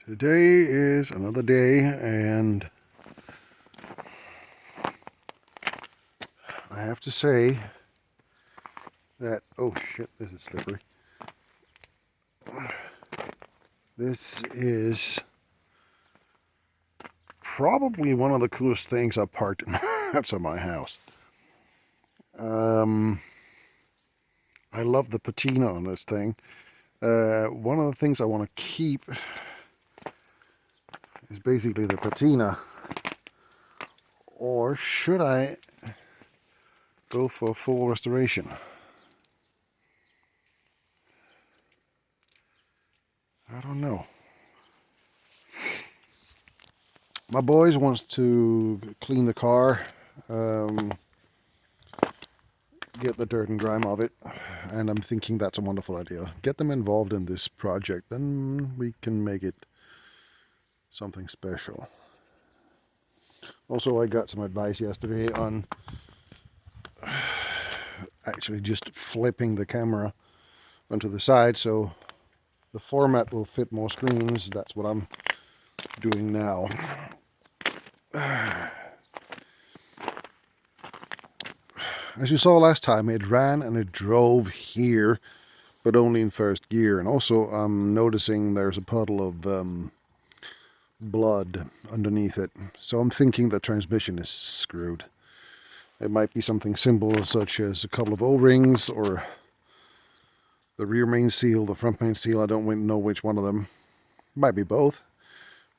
Today is another day, and I have to say that, oh shit, this is slippery. This is probably one of the coolest things I've parked outside my house. I love the patina on this thing. One of the things I want to keep is basically the patina. Or should I go for full restoration? I don't know. My boys wants to clean the car, get the dirt and grime of it, and I'm thinking that's a wonderful idea. Get them involved in this project, then we can make it something special. Also, I got some advice yesterday on actually just flipping the camera onto the side so the format will fit more screens. That's what I'm doing now. As you saw last time, it ran and it drove here, but only in first gear. And also I'm noticing there's a puddle of blood underneath it. So I'm thinking the transmission is screwed. It might be something simple such as a couple of O-rings or the rear main seal, the front main seal. I don't know which one of them. Might be both.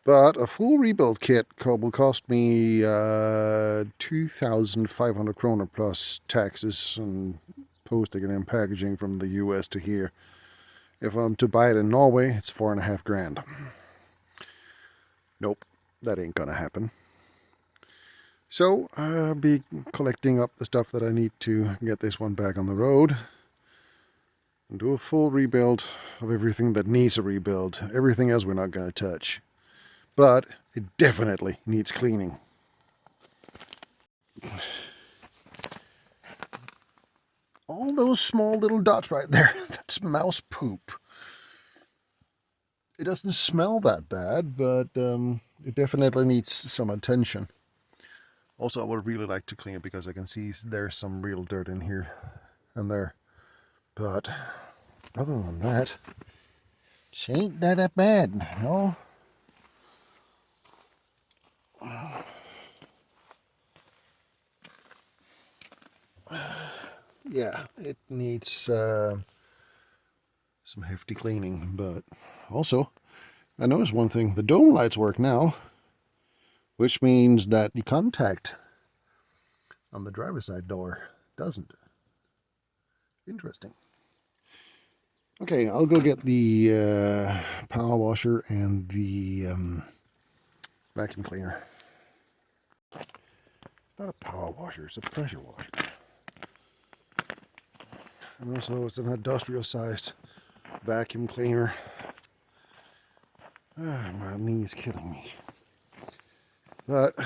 But a full rebuild kit will cost me 2,500 kroner plus taxes and postage and packaging from the US to here. If I'm to buy it in Norway, it's 4.5 grand. Nope, that ain't gonna happen. So I'll be collecting up the stuff that I need to get this one back on the road and do a full rebuild of everything that needs a rebuild. Everything else we're not gonna touch. But it definitely needs cleaning. All those small little dots right there, that's mouse poop. It doesn't smell that bad, but it definitely needs some attention. Also, I would really like to clean it because I can see there's some real dirt in here and there. But other than that, it ain't that bad, no? Yeah, it needs some hefty cleaning, but also I noticed one thing: the dome lights work now, which means that the contact on the driver's side door doesn't. Interesting. Okay, I'll go get the power washer and the vacuum cleaner. It's not a power washer, it's a pressure washer. And also it's an industrial sized vacuum cleaner. My knee is killing me. But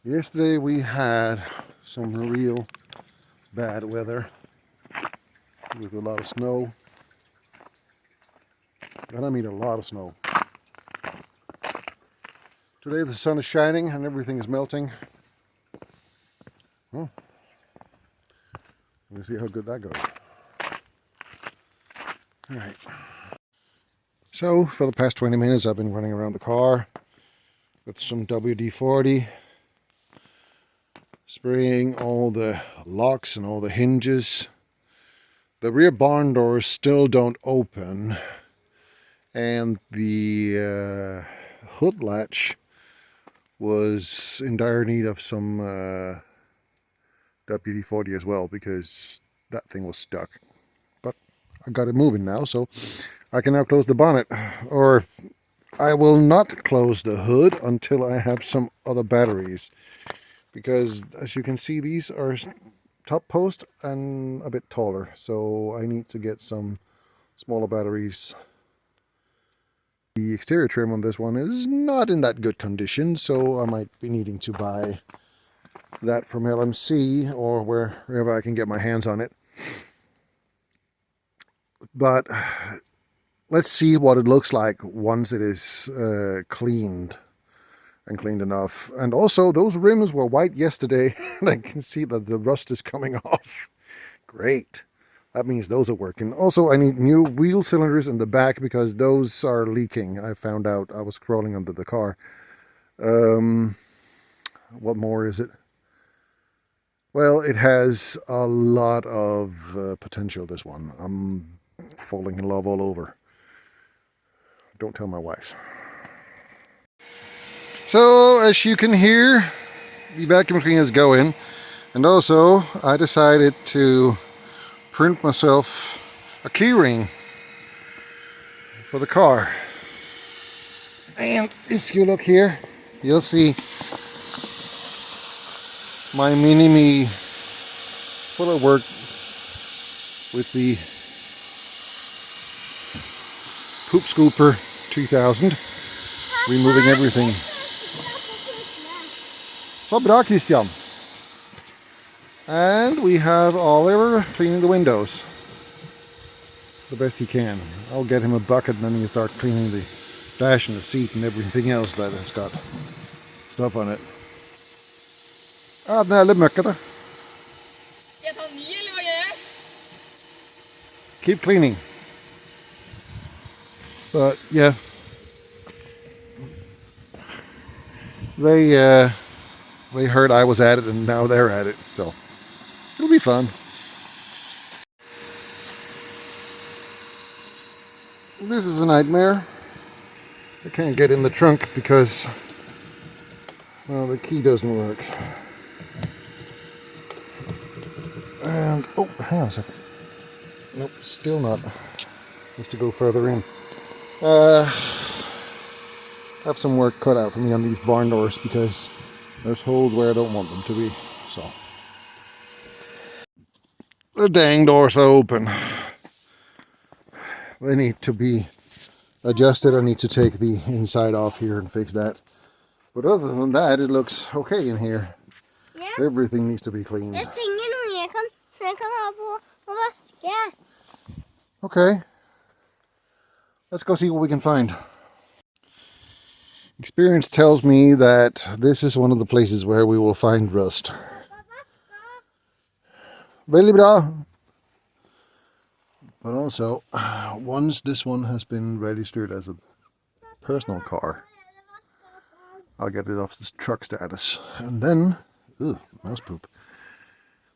yesterday we had some real bad weather with a lot of snow. And I mean a lot of snow. Today the sun is shining and everything is melting. Well, we'll see how good that goes. Alright. So for the past 20 minutes I've been running around the car with some WD-40, spraying all the locks and all the hinges. The rear barn doors still don't open, and the hood latch was in dire need of some WD-40 as well because that thing was stuck. But I got it moving now, so I can now close the bonnet, or I will not close the hood until I have some other batteries, because as you can see these are top post and a bit taller, so I need to get some smaller batteries. The exterior trim on this one is not in that good condition, so I might be needing to buy that from LMC or wherever I can get my hands on it. But let's see what it looks like once it is cleaned and cleaned enough. And also, those rims were white yesterday, and I can see that the rust is coming off. Great. That means those are working. Also, I need new wheel cylinders in the back because those are leaking. I found out. I was crawling under the car. What more is it? Well, it has a lot of potential, this one. I'm falling in love all over. Don't tell my wife. So, as you can hear, the vacuum cleaner is going. And also, I decided to print myself a keyring for the car. And if you look here, you'll see my mini-me full of work with the Poop Scooper 2000, removing everything. Så bra, Christian. And we have Oliver cleaning the windows the best he can. I'll get him a bucket and then he can start cleaning the dash and the seat and everything else that has got stuff on it. Ah, den är lite mycket. Keep cleaning. But yeah, they heard I was at it and now they're at it, so it'll be fun. This is a nightmare. I can't get in the trunk because, well, the key doesn't work. And, oh, hang on a second. Nope, still not. Needs to go further in. Have some work cut out for me on these barn doors because there's holes where I don't want them to be. So the dang doors are open. They need to be adjusted. I need to take the inside off here and fix that. But other than that, it looks okay in here. Yeah. Everything needs to be cleaned. Okay. Let's go see what we can find. Experience tells me that this is one of the places where we will find rust. Väldigt bra. But also, once this one has been registered as a personal car, I'll get it off this truck status. And then, mouse poop,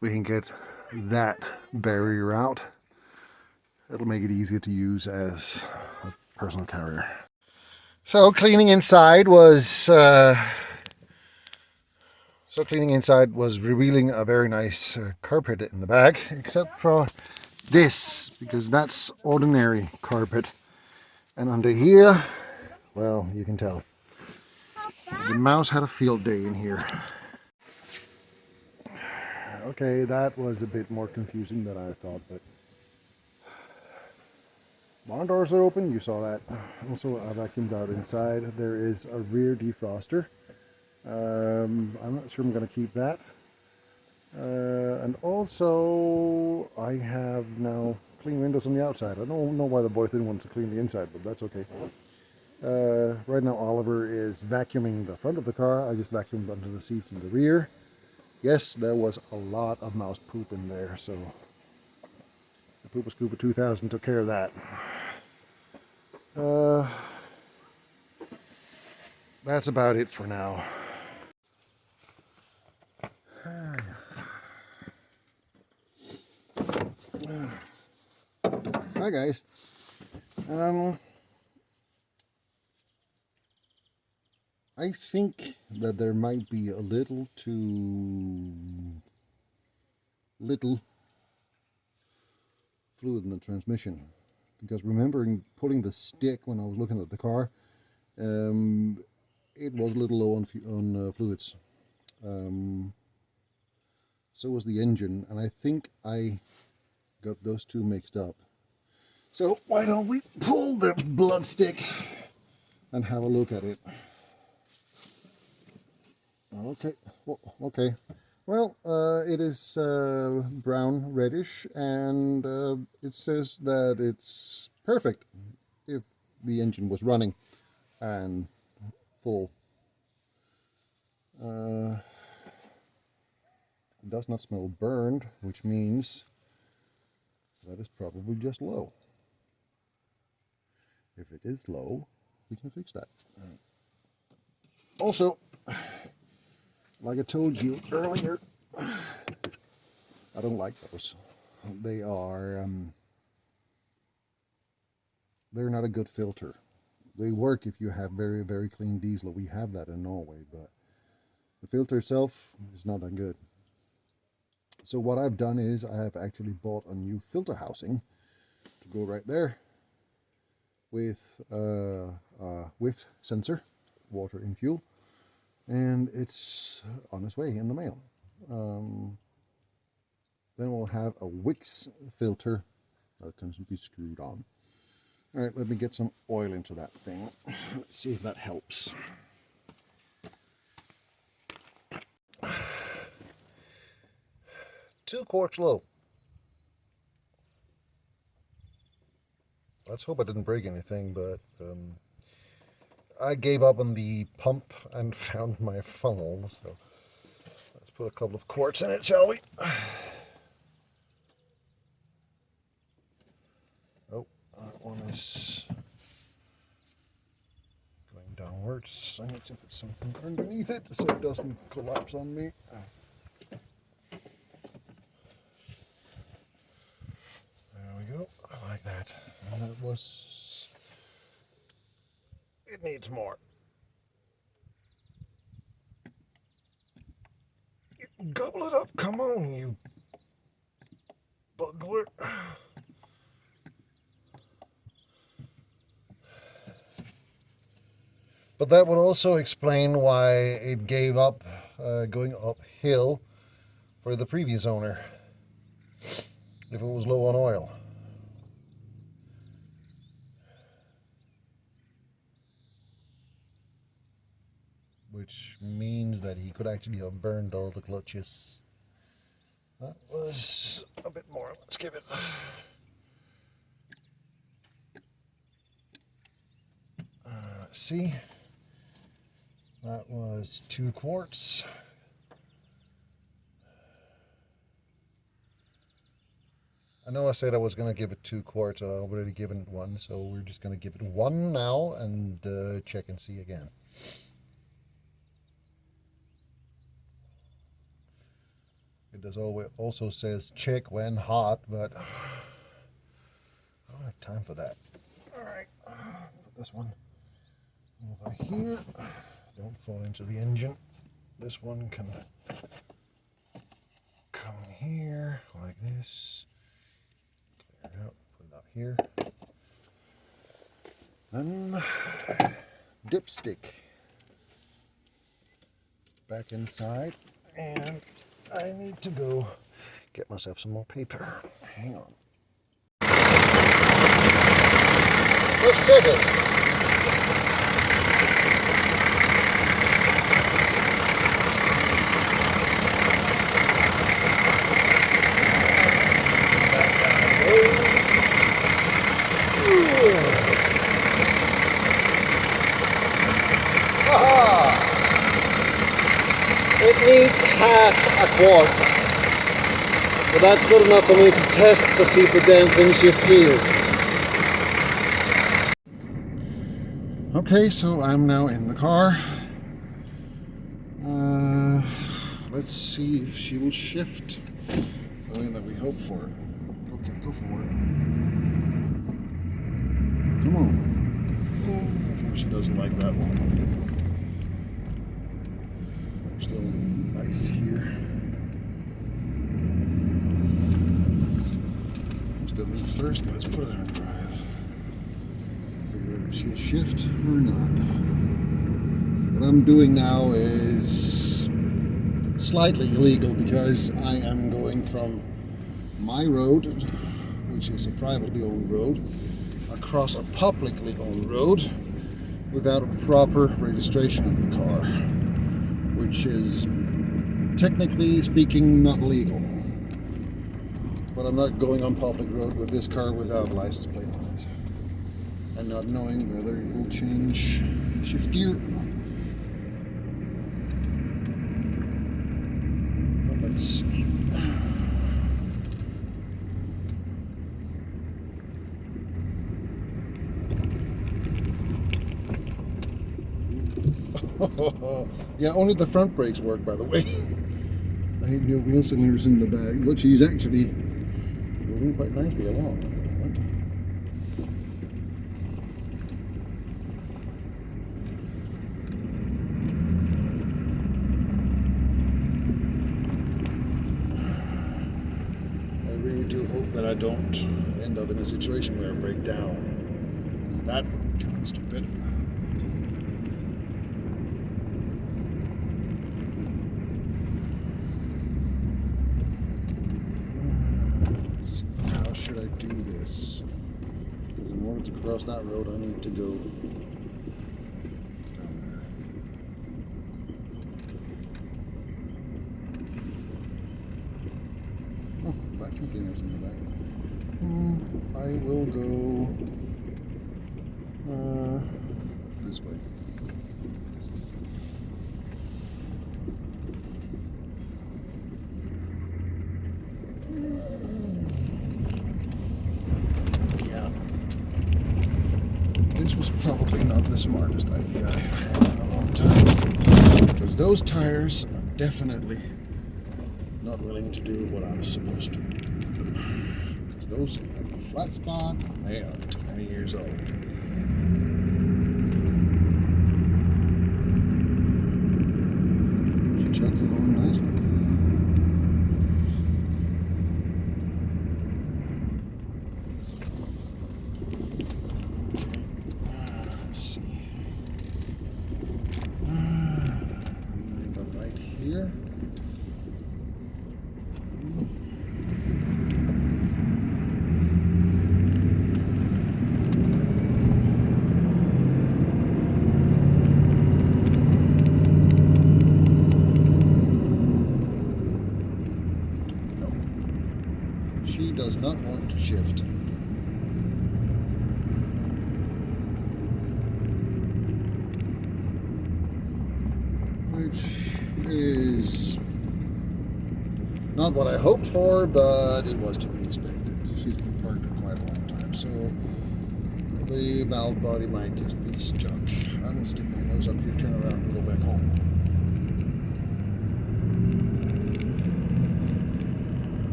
we can get that barrier out. It'll make it easier to use as a personal carrier. So cleaning inside was revealing a very nice carpet in the back, except for this, because that's ordinary carpet. And under here, well, you can tell. The mouse had a field day in here. Okay, that was a bit more confusing than I thought, but barn doors are open, you saw that. Also, I vacuumed out inside. There is a rear defroster. I'm not sure I'm going to keep that. And also, I have now clean windows on the outside. I don't know why the boys didn't want to clean the inside, but that's okay. Right now, Oliver is vacuuming the front of the car. I just vacuumed under the seats in the rear. Yes, there was a lot of mouse poop in there, so the Poopa Scoopa 2000 took care of that. That's about it for now. Hi guys. I think that there might be a little too little fluid in the transmission, because remembering putting the stick when I was looking at the car, it was a little low on fluids. So was the engine, and I think I got those two mixed up. So why don't we pull the blood stick and have a look at it. Okay, okay. Well, it is brown reddish, and it says that it's perfect. the engine was running and full. It does not smell burned, which means that is probably just low. If it is low, we can fix that. Also, like I told you earlier, I don't like those. They are they're not a good filter. They work if you have very, very clean diesel. We have that in Norway, but the filter itself is not that good. So what I've done is I have actually bought a new filter housing to go right there with a width sensor, water in fuel, and it's on its way in the mail. Then we'll have a Wix filter that can be screwed on. All right, let me get some oil into that thing. Let's see if that helps. 2 quarts low. Let's hope I didn't break anything, but I gave up on the pump and found my funnel, so let's put a couple of quarts in it, shall we? Oh, that one is going downwards. I need to put something underneath it so it doesn't collapse on me. There we go. I like that. And that was... it needs more. Gobble it up. Come on, you bugler. But that would also explain why it gave up going uphill for the previous owner, if it was low on oil. Which means that he could actually have burned all the clutches. That was a bit more. Let's give it. Let's see. That was 2 quarts. I know I said I was going to give it 2 quarts, and I've already given it 1, so we're just going to give it 1 now and check and see again. It does also says check when hot, but I don't have time for that. All right, put this one over here. Don't fall into the engine. This one can come here like this. Clear it out, put it up here. Then dipstick back inside, and I need to go get myself some more paper. Hang on. Let's check it. It needs half a quart, but that's good enough for me to test to see if the damn thing shifts gear. Okay, so I'm now in the car. Let's see if she will shift. I mean, that we hope for. Okay, go for it. Come on. She doesn't like that one. Still nice here. Still in first, let's put her in drive. Figure out if she'll shift or not. What I'm doing now is slightly illegal because I am going from my road, which is a privately owned road, across a publicly owned road without a proper registration in the car, which is technically speaking not legal. But I'm not going on public road with this car without a license plate on it. and not knowing whether it will change shift gear or not. But let's see. Yeah, only the front brakes work, by the way. I need new wheel cylinders in the bag, which he's actually moving quite nicely along at the moment. I really do hope that I don't end up in a situation where I break down. That would be kind of stupid. Should I do this? Because in order to cross that road, I need to go down there. Oh, vacuum cleaners in the back. I will go this way. This was probably not the smartest idea I've had in a long time, because those tires are definitely not willing to do what I was supposed to be doing with them. Because those have a flat spot, and they are 20 years old. She chugs along nicely. Here. No. She does not want to shift. Which is not what I hoped for, but it was to be expected. She's been parked for quite a long time, so the valve body might just be stuck. I will stick my nose up here, turn around, and go back home.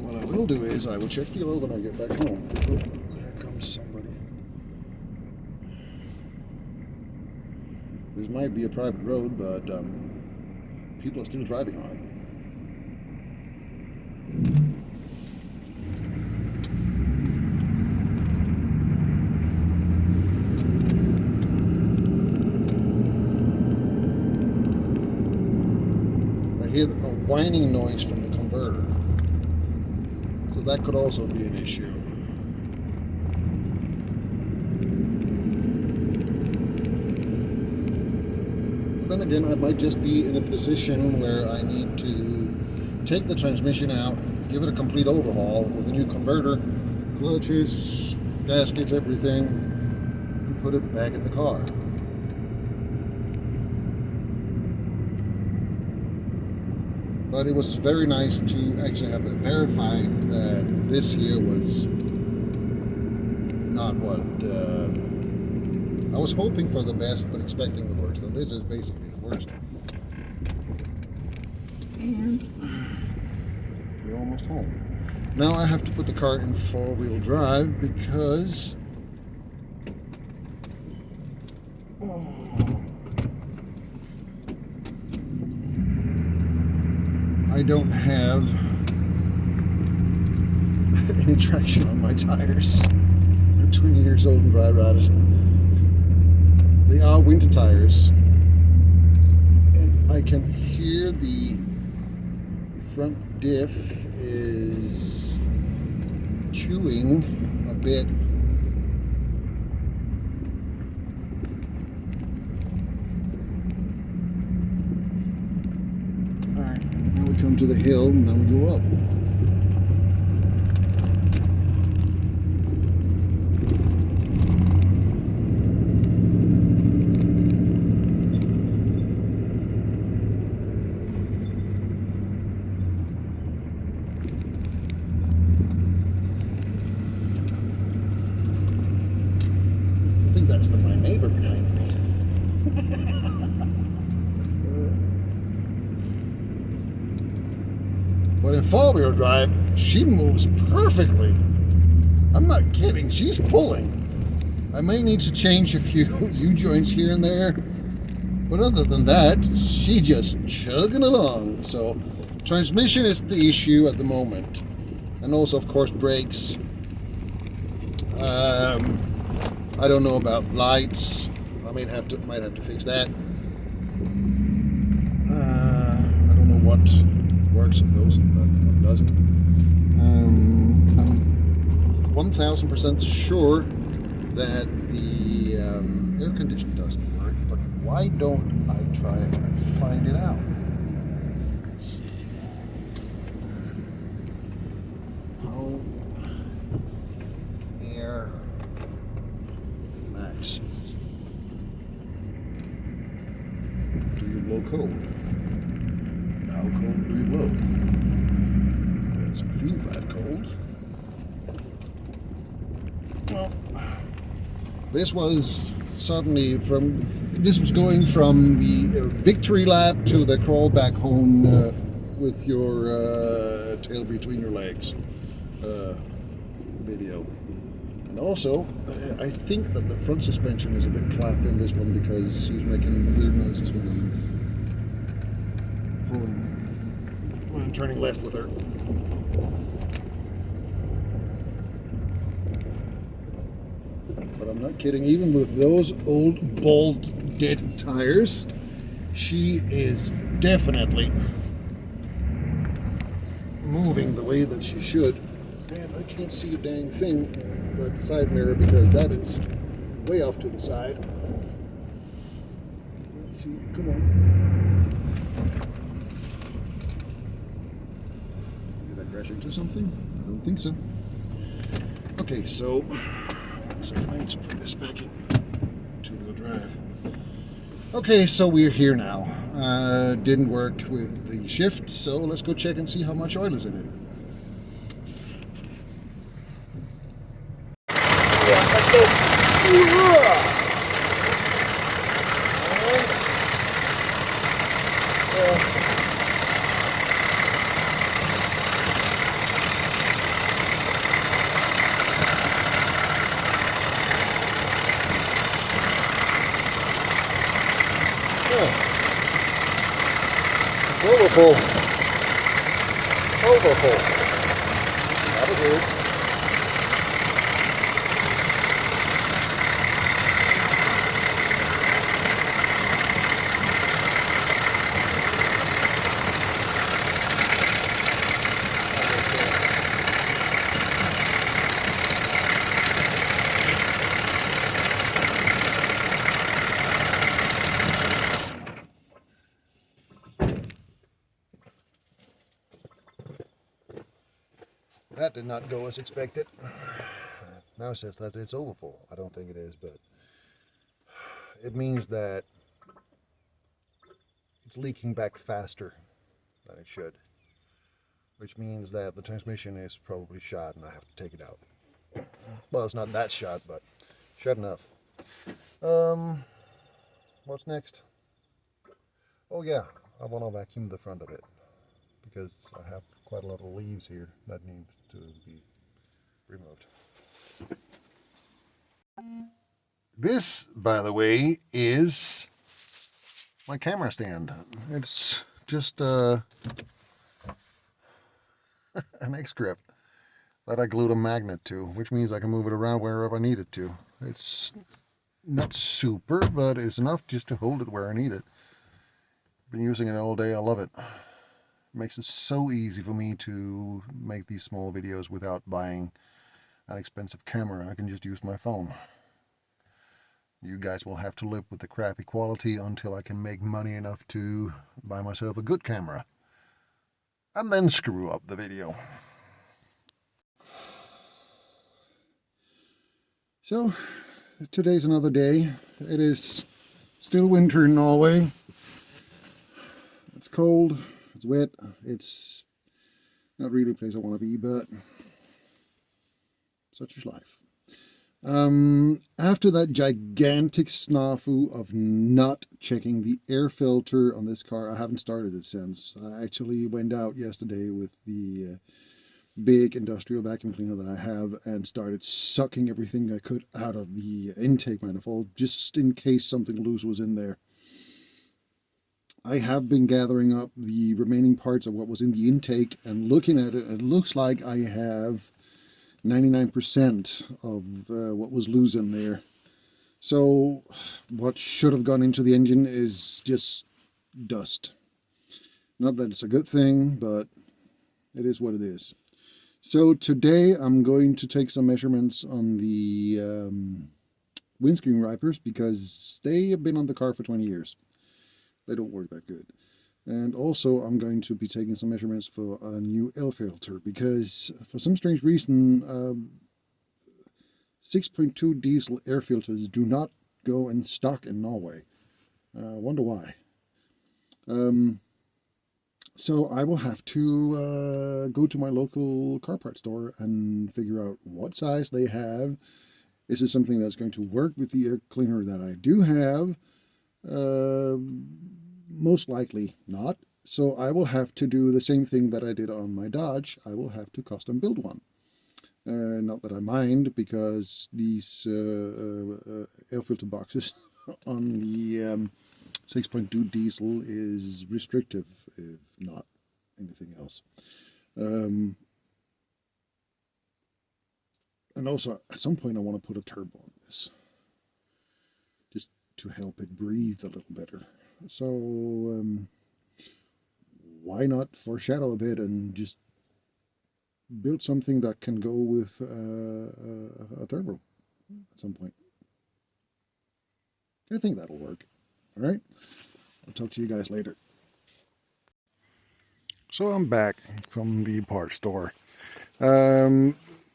What I'll do is I will check the oil when I get back home. Oh, there comes somebody. This might be a private road, but people are still driving on it. I hear a whining noise from the converter. So that could also be an issue. Then again, I might just be in a position where I need to take the transmission out, give it a complete overhaul with a new converter, clutches, gaskets, everything, and put it back in the car. But it was very nice to actually have it verified that this here was not what I was hoping for the best, but expecting the worst. And this is basically the worst. And we're almost home. Now I have to put the car in four-wheel drive because I don't have any traction on my tires. They're 20 years old and dry rotted. They are winter tires. And I can hear the front diff is chewing a bit. Alright, now we come to the hill and then we go up. That's my neighbor behind me. But in four-wheel drive, she moves perfectly. I'm not kidding, she's pulling. I may need to change a few U-joints here and there, but other than that, she just chugging along. So transmission is the issue at the moment, and also of course brakes. I don't know about lights. I might have to fix that. I don't know what works with those, but what doesn't. I'm 1000% sure that the air condition doesn't work, but why don't I try and find it out? Let's see. How air max. Do you blow cold? How cold do you blow? Doesn't feel that cold. Well, this was suddenly this was going from the victory lap to the crawl back home with your tail between your legs video. And also, I think that the front suspension is a bit clapped in this one because he's making weird noises when I'm pulling, when I'm turning left with her. But I'm not kidding, even with those old, bald, dead tires, she is definitely moving the way that she should. And I can't see a dang thing in that side mirror because that is way off to the side. Let's see, come on. Did I crash into something? I don't think so. Okay, so I need to put this back in two-wheel drive. Okay, so we're here now. Didn't work with the shift, so let's go check and see how much oil is in it. Yeah, let's go. It's overfull. Overfull. That was weird. That did not go as expected. Now it says that it's overfull. I don't think it is, but it means that it's leaking back faster than it should, which means that the transmission is probably shot and I have to take it out. Well, it's not that shot, but shot enough. What's next? Oh yeah, I want to vacuum the front of it because I have quite a lot of leaves here that need to be removed. This, by the way, is my camera stand. It's just an X-grip that I glued a magnet to, which means I can move it around wherever I need it to. It's not super, but it's enough just to hold it where I need it. Been using it all day. I love it. It makes it so easy for me to make these small videos without buying an expensive camera. I can just use my phone. You guys will have to live with the crappy quality until I can make money enough to buy myself a good camera. And then screw up the video. So, today's another day. It is still winter in Norway. It's cold, it's wet, it's not really a place I want to be, but such is life. After that gigantic snafu of not checking the air filter on this car, I haven't started it since. I actually went out yesterday with the big industrial vacuum cleaner that I have and started sucking everything I could out of the intake manifold just in case something loose was in there. I have been gathering up the remaining parts of what was in the intake and looking at it. It looks like I have 99% of what was loose in there. So what should have gone into the engine is just dust. Not that it's a good thing, but it is what it is. So today I'm going to take some measurements on the windscreen wipers because they have been on the car for 20 years. They don't work that good. And also I'm going to be taking some measurements for a new air filter because for some strange reason 6.2 diesel air filters do not go in stock in Norway. I wonder why. So I will have to go to my local car parts store and figure out what size they have. Is it something that's going to work with the air cleaner that I do have? Most likely not. So I will have to do the same thing that I did on my Dodge. I will have to custom build one. Not that I mind, because these air filter boxes on the 6.2 diesel is restrictive, if not anything else. And also, at some point I want to put a turbo on this, just to help it breathe a little better. So why not foreshadow a bit and just build something that can go with a turbo at some point. I think that'll work. All right, I'll talk to you guys later. So I'm back from the parts store.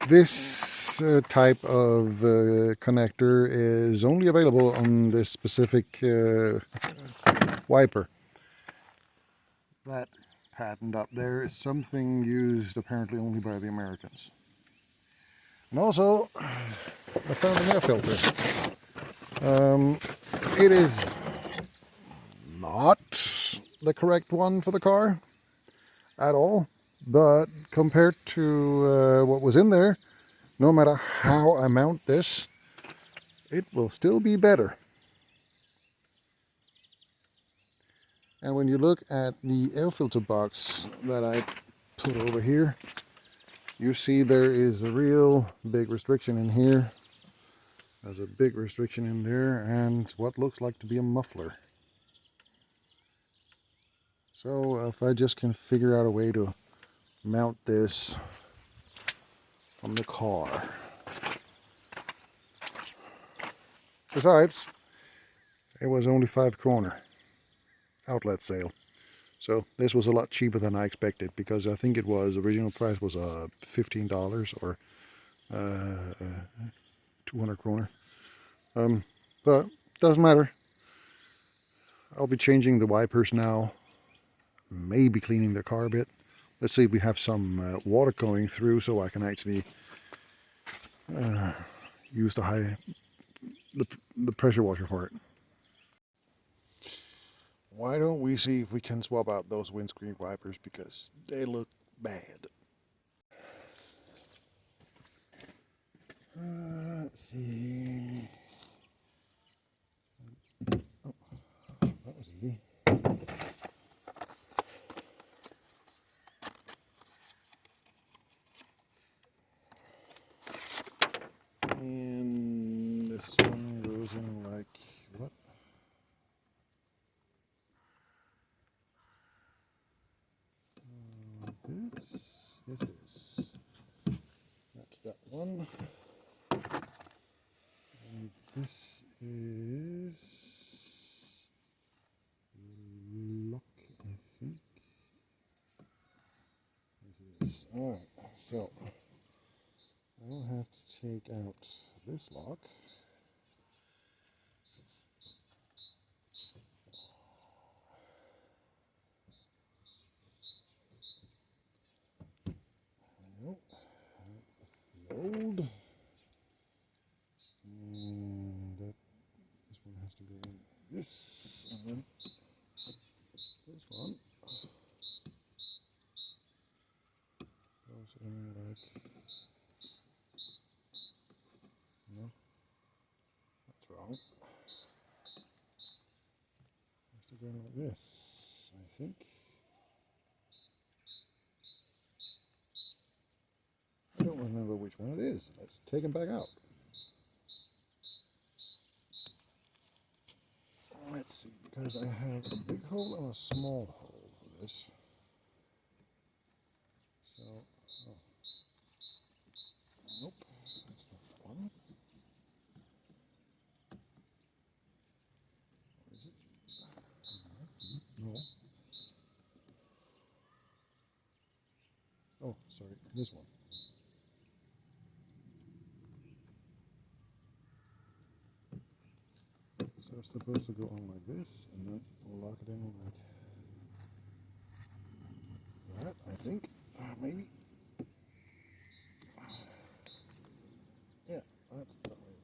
This type of connector is only available on this specific wiper. That patent up there is something used apparently only by the Americans. And also, I found an air filter. It is not the correct one for the car at all, but compared to what was in there, no matter how I mount this, it will still be better. And when you look at the air filter box that I put over here, you see there is a real big restriction in here. There's a big restriction in there and what looks like to be a muffler. So if I just can figure out a way to mount this on the car. Besides, it was only 5 kroner outlet sale. So this was a lot cheaper than I expected, because I think it was, original price was $15 or 200 kroner. But doesn't matter. I'll be changing the wipers now, maybe cleaning the car a bit. Let's see if we have some water going through so I can actually use the pressure washer for it. Why don't we see if we can swap out those windscreen wipers, because they look bad. Let's see. Oh, that was easy. And this one goes in like what? Yes, it is. That's that one. And this is lock, I think. Yes, it is. Alright, so I'll have to take out this lock. Nope. The old. And this one has to go in this, and then this one goes in like, no, that's wrong. Has to go in like this, I think. I don't remember which one it is. Let's take them back out. Let's see, because I have a big hole and a small hole for this. So, oh, nope, that's not that one. Or is it? No. Oh, sorry, this one. So it's supposed to go on like this, and then we'll lock it in like that, I think. Maybe. Yeah, that's the way.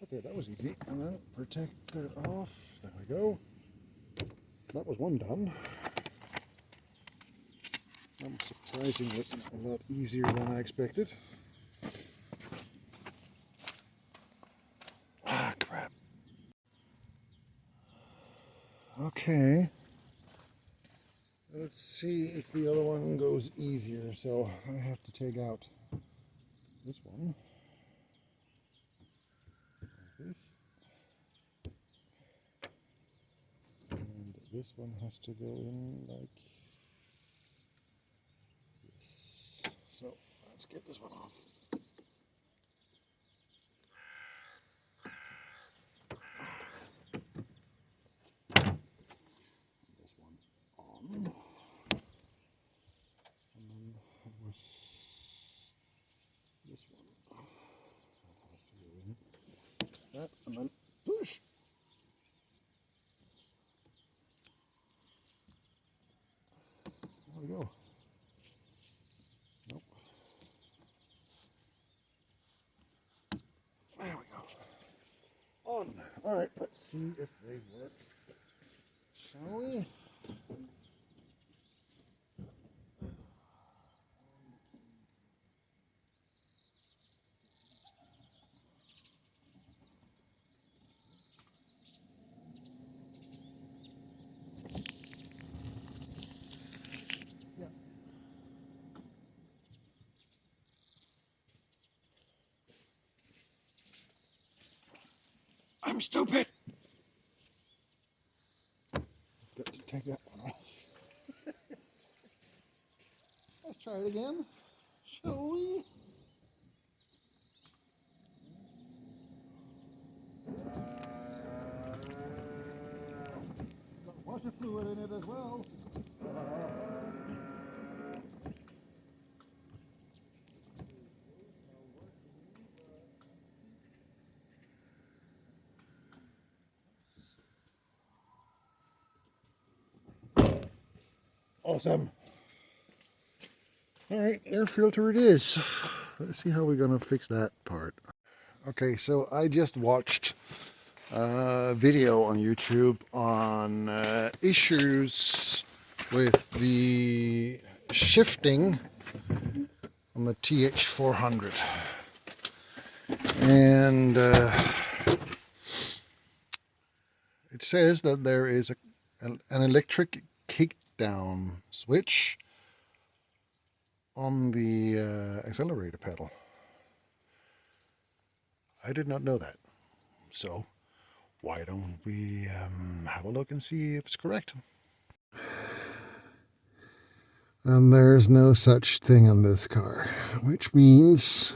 Okay, that was easy. And then protector off. There we go. That was one done. That was surprisingly a lot easier than I expected. Ah, crap. Okay. Let's see if the other one goes easier. So I have to take out this one. Like this. And this one has to go in like this. So let's get this one off. This one on. And then it was this one. That has to go in. That, and then push. There we go. Nope. There we go. On. All right, let's see if they work. Shall we? Yeah. I'm stupid. I've got to take that one off. Let's try it again. Shall we? Got washer fluid in it as well. Awesome. All right, air filter it is. Let's see how we're gonna fix that part. Okay, so I just watched a video on YouTube on issues with the shifting on the TH400, and it says that there is an electric kickdown switch on the accelerator pedal. I did not know that. So why don't we have a look and see if it's correct? And there's no such thing on this car, which means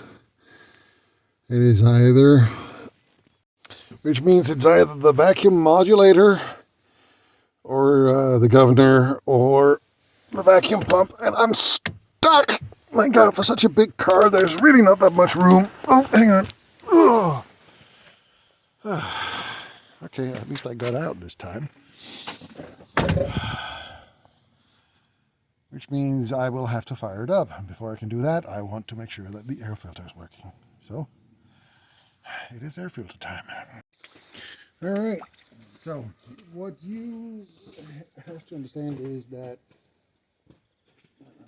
it's either the vacuum modulator or the governor or the vacuum pump, and I'm stuck. My God, for such a big car, there's really not that much room. Oh, hang on. Oh. Okay, at least I got out this time. Which means I will have to fire it up. And before I can do that, I want to make sure that the air filter is working. So, it is air filter time. All right, so what you have to understand is that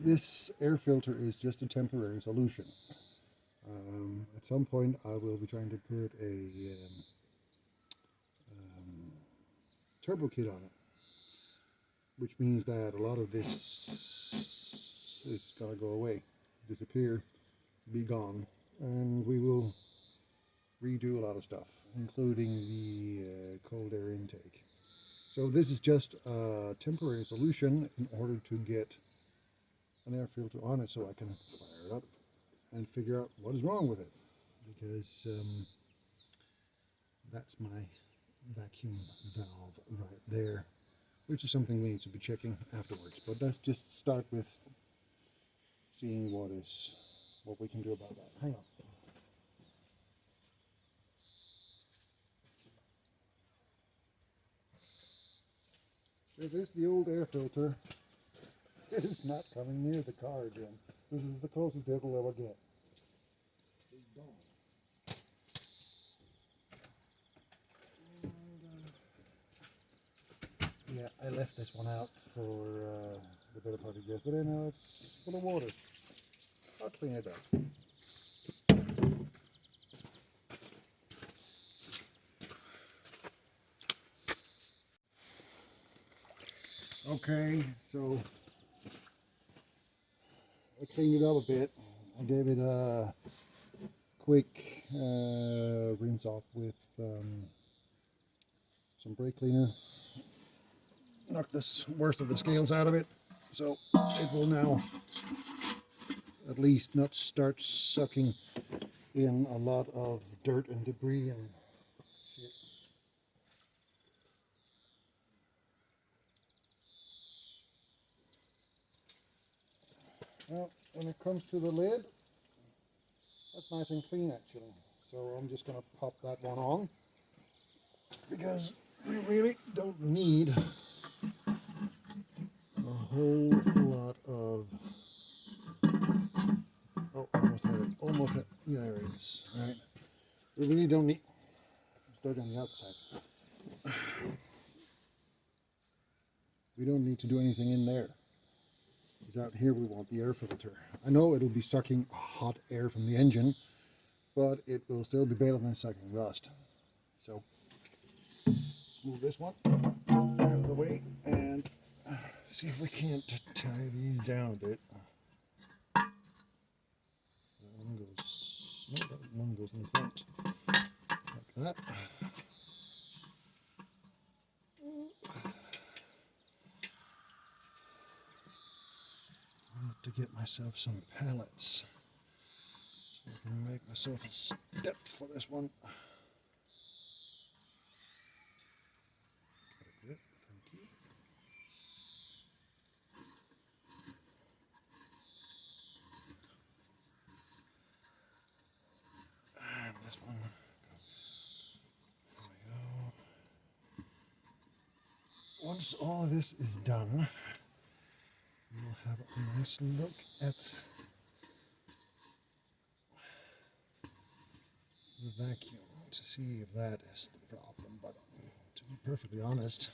this air filter is just a temporary solution. At some point, I will be trying to put a turbo kit on it, which means that a lot of this is going to go away, disappear, be gone, and we will redo a lot of stuff, including the cold air intake. So this is just a temporary solution in order to get an air filter on it so I can fire it up and figure out what is wrong with it, because that's my vacuum valve right there, which is something we need to be checking afterwards. But let's just start with seeing what we can do about that. Hang on. This is the old air filter. It is not coming near the car again. This is the closest it will ever get. It's gone. Yeah, I left this one out for the better part of yesterday. Now it's full of water. I'll clean it up. Okay, so I cleaned it up a bit. I gave it a quick rinse off with some brake cleaner. Knocked this worst of the scales out of it, so it will now at least not start sucking in a lot of dirt and debris and shit. Well, when it comes to the lid, that's nice and clean actually. So I'm just going to pop that one on, because we really don't need a whole lot of, oh, almost had it, yeah, there it is, all right. We really don't need, start on the outside. We don't need to do anything in there, because out here we want the air filter. I know it'll be sucking hot air from the engine, but it will still be better than sucking rust. So let's move this one out of the way and see if we can't tie these down a bit. That one goes, no, that one goes in the front, like that. I need to get myself some pallets so I can make myself a step for this one. Thank you. And this one. There we go. Once all of this is done, we'll have a nice look at the vacuum to see if that is the problem. But to be perfectly honest,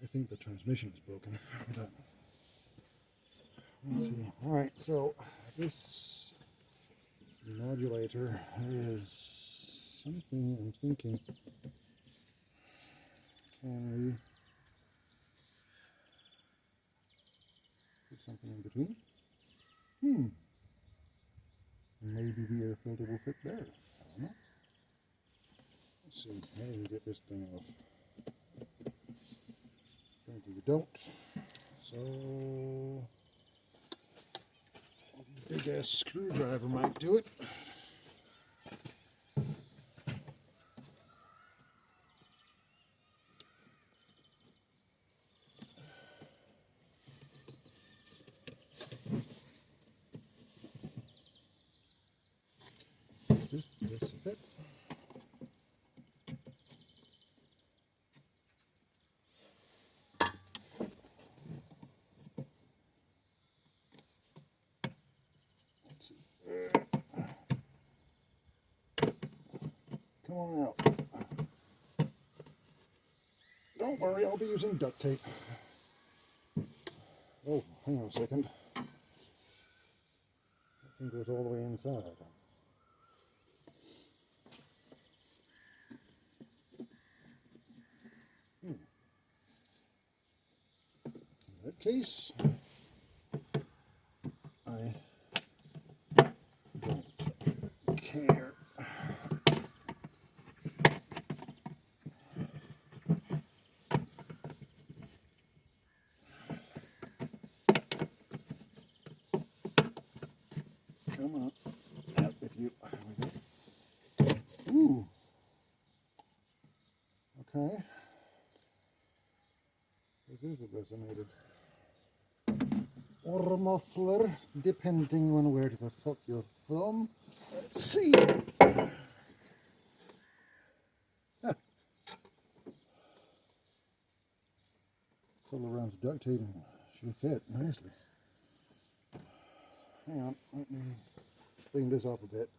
I think the transmission is broken. But let's see. All right, so this modulator is something I'm thinking, can we put something in between? Maybe the air filter will fit there. I don't know. Let's see. How do we get this thing off? Trying you don't. So, a big ass screwdriver might do it. Just this fit. Let's see. Come on out. Don't worry, I'll be using duct tape. Oh, hang on a second. That thing goes all the way inside. In that case, I don't care. Come on, out with you. There we go. Ooh. Okay. This is a resonated. Or a muffler, depending on where the fuck you're from. Let's see. Pull around the duct tape and should fit nicely. Hang on, let me clean this off a bit.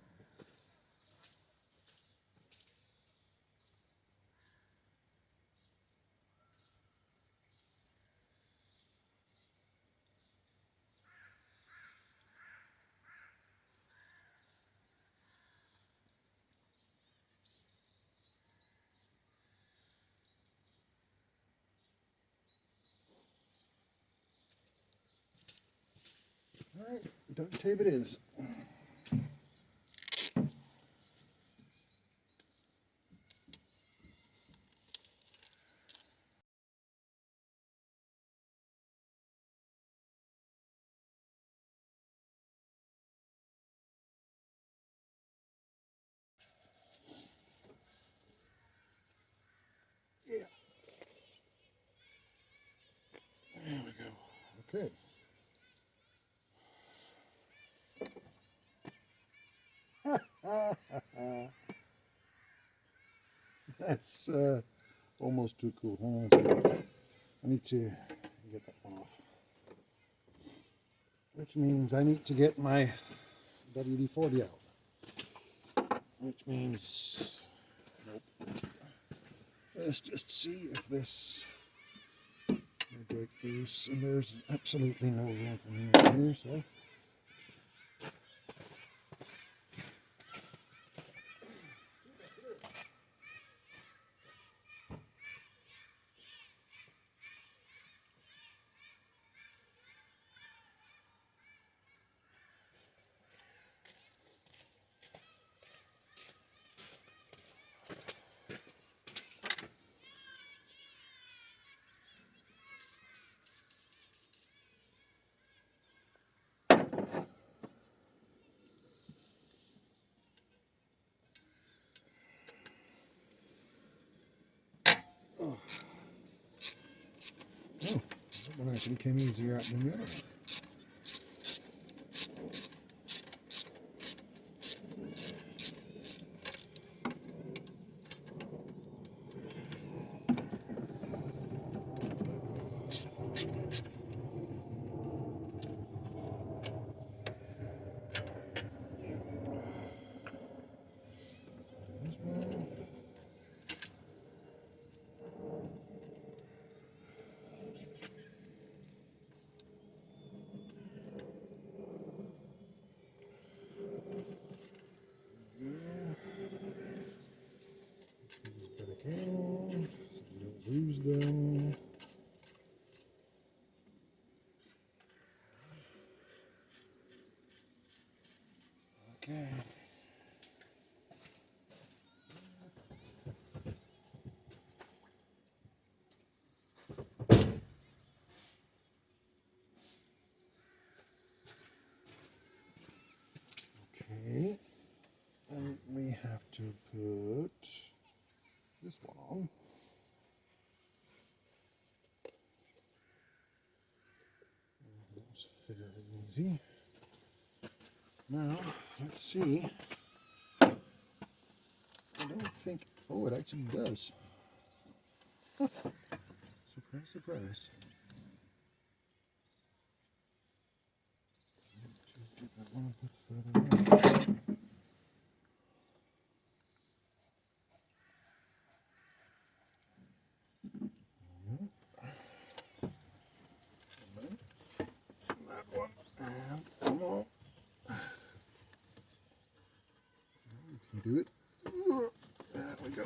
Alright, duct tape it is. Yeah. There we go. Okay. That's almost too cool. Hang on a second. I need to get that one off. Which means I need to get my WD-40 out. Which means, nope. Let's just see if this will break loose. And there's absolutely no room for me in here, so. Oh, that one actually came easier out than the other one. fairly easy. Now, let's see. I don't think, oh, it actually does. Huh. Surprise, surprise. Get that one a bit further out. That one, and come on. You can do it. There we go.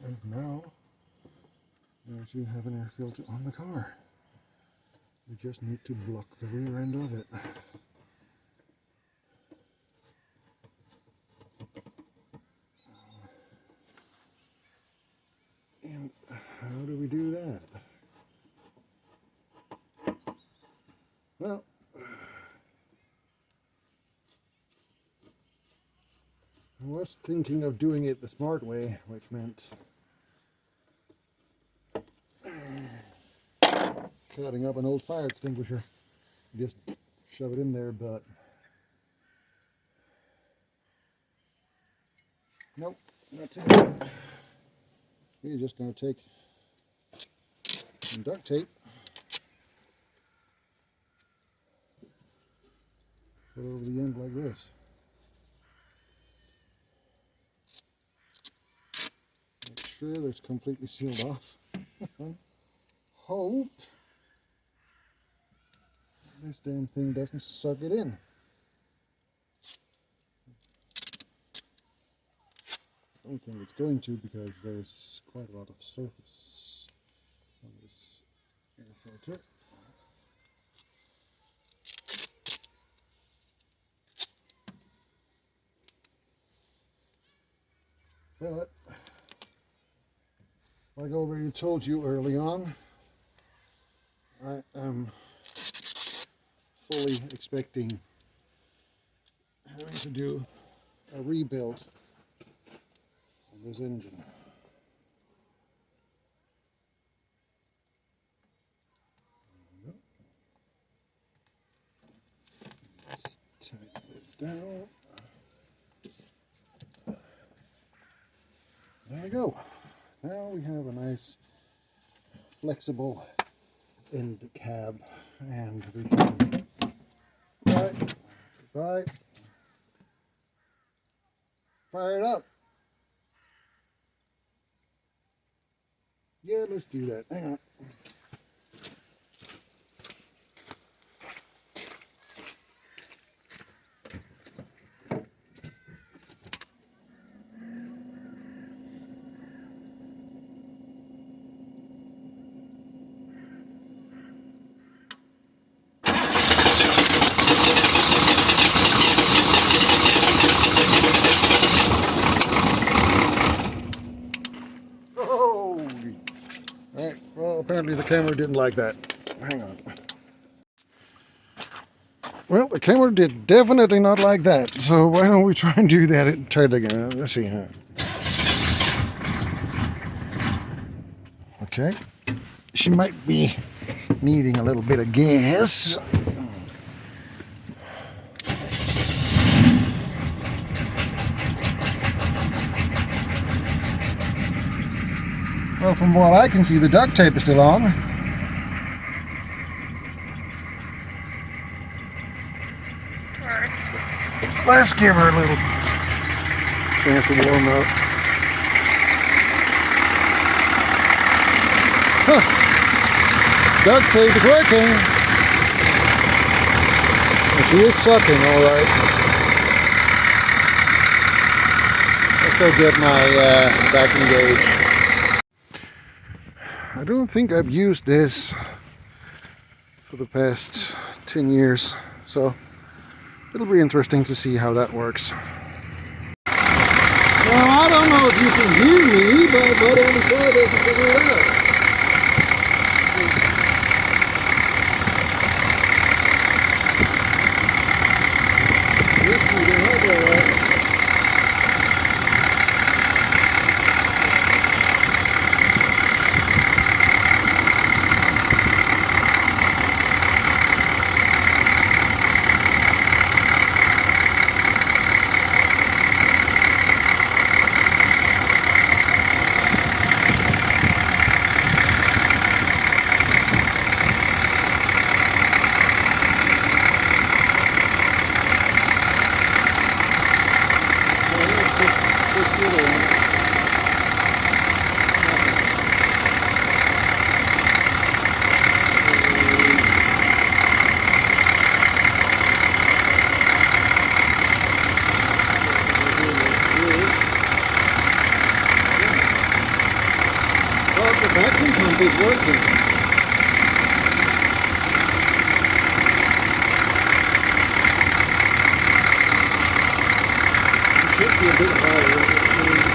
And now you have an air filter on the car. You just need to block the rear end of it. And how do we do that? Well, I was thinking of doing it the smart way, which meant cutting up an old fire extinguisher. You just shove it in there, but nope, not it. You're just going to take some duct tape, put it over the end like this. Make sure that it's completely sealed off. Hope this damn thing doesn't suck it in. I don't think it's going to, because there's quite a lot of surface on this air filter. But like I already told you early on, I am fully expecting having to do a rebuild of this engine. Let's tighten this down. There we go. Now we have a nice flexible end cab, and we can goodbye, fire it up. Yeah, let's do that. Hang on. Right, well, apparently the camera didn't like that. Hang on. Well, the camera did definitely not like that, so why don't we try and do that and try it again. Let's see. Okay, she might be needing a little bit of gas. Well, from what I can see, the duct tape is still on. Alright, let's give her a little chance to warm up. Huh. Duct tape is working. And she is sucking, alright. Let's go get my vacuum gauge. I don't think I've used this for the past 10 years, so it'll be interesting to see how that works. Well, I don't know if you can hear me, but why don't we try this and figure it out? Let's see. This we can help all right. pump is working. It should be a bit higher, which means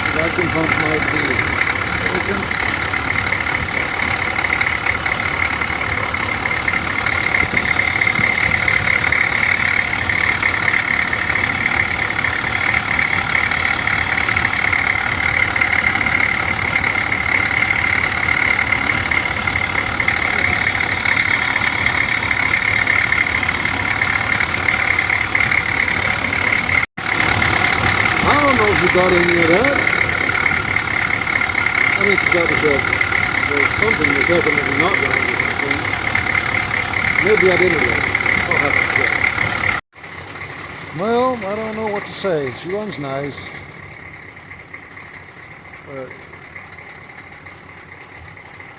the vacuum pump might be working. I don't know if you got any of that. I need to double check. There's something that's definitely not running with that thing. Maybe I didn't get it. I'll have to check. Well, I don't know what to say. She runs nice. But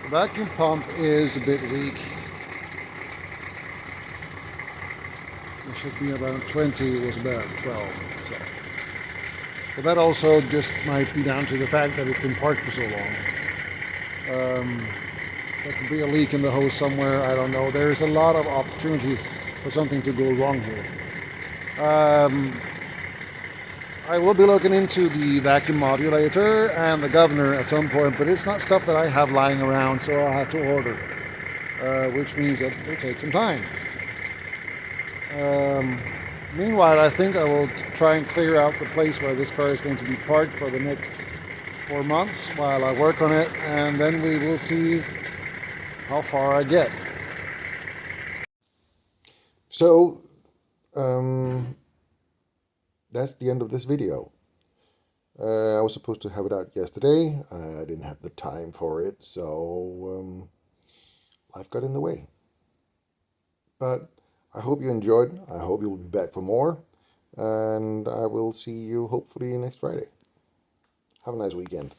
the vacuum pump is a bit weak. It should be about 20, it was about 12. So. But that also just might be down to the fact that it's been parked for so long. There could be a leak in the hose somewhere, I don't know. There's a lot of opportunities for something to go wrong here. I will be looking into the vacuum modulator and the governor at some point, but it's not stuff that I have lying around, so I'll have to order, which means that it will take some time. Meanwhile, I think I will try and clear out the place where this car is going to be parked for the next 4 months while I work on it, and then we will see how far I get. So, that's the end of this video. I was supposed to have it out yesterday. I didn't have the time for it, so life got in the way. But I hope you enjoyed. I hope you'll be back for more. And I will see you hopefully next Friday. Have a nice weekend.